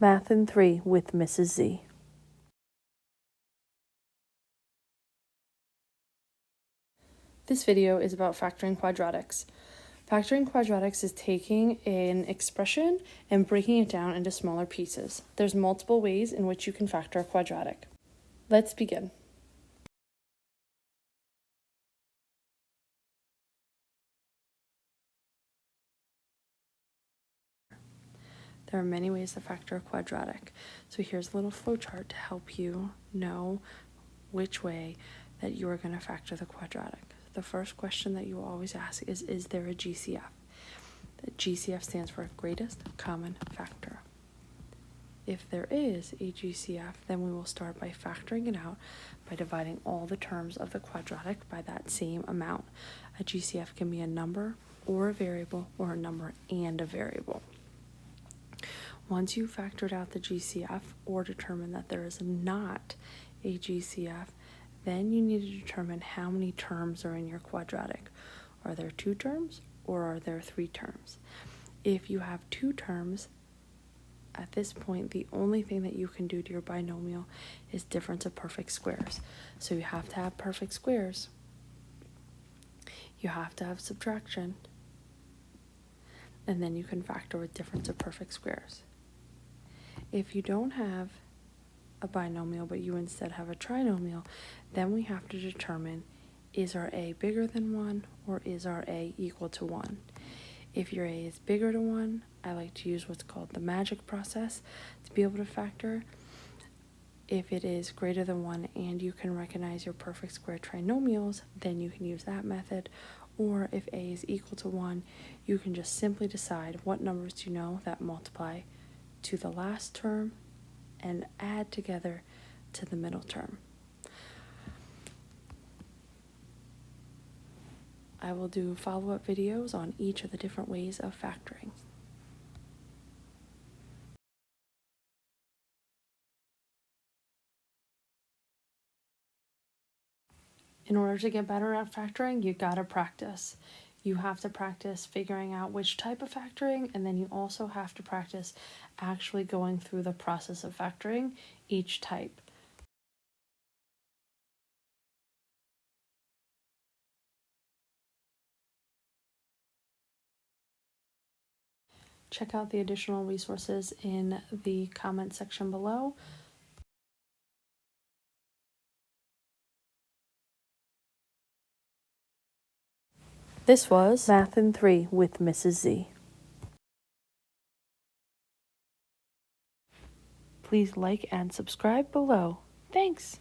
Math in 3 with Mrs. Z. This video is about factoring quadratics. Factoring quadratics is taking an expression and breaking it down into smaller pieces. There's multiple ways in which you can factor a quadratic. Let's begin. There are many ways to factor a quadratic. So here's a little flowchart to help you know which way that you are going to factor the quadratic. The first question that you will always ask is there a GCF? The GCF stands for greatest common factor. If there is a GCF, then we will start by factoring it out by dividing all the terms of the quadratic by that same amount. A GCF can be a number or a variable, or a number and a variable. Once you've factored out the GCF or determined that there is not a GCF, then you need to determine how many terms are in your quadratic. Are there 2 terms or are there 3 terms? If you have 2 terms, at this point, the only thing that you can do to your binomial is difference of perfect squares. So you have to have perfect squares. You have to have subtraction. And then you can factor with difference of perfect squares. If you don't have a binomial, but you instead have a trinomial, then we have to determine, is our a bigger than 1 or is our a equal to 1? If your a is bigger than 1, I like to use what's called the magic process to be able to factor. If it is greater than 1 and you can recognize your perfect square trinomials, then you can use that method. Or if a is equal to 1, you can just simply decide what numbers you know that multiply to the last term and add together to the middle term. I will do follow-up videos on each of the different ways of factoring. In order to get better at factoring, you gotta practice. You have to practice figuring out which type of factoring, and then you also have to practice actually going through the process of factoring each type. Check out the additional resources in the comment section below. This was Math in 3 with Mrs. Z. Please like and subscribe below. Thanks.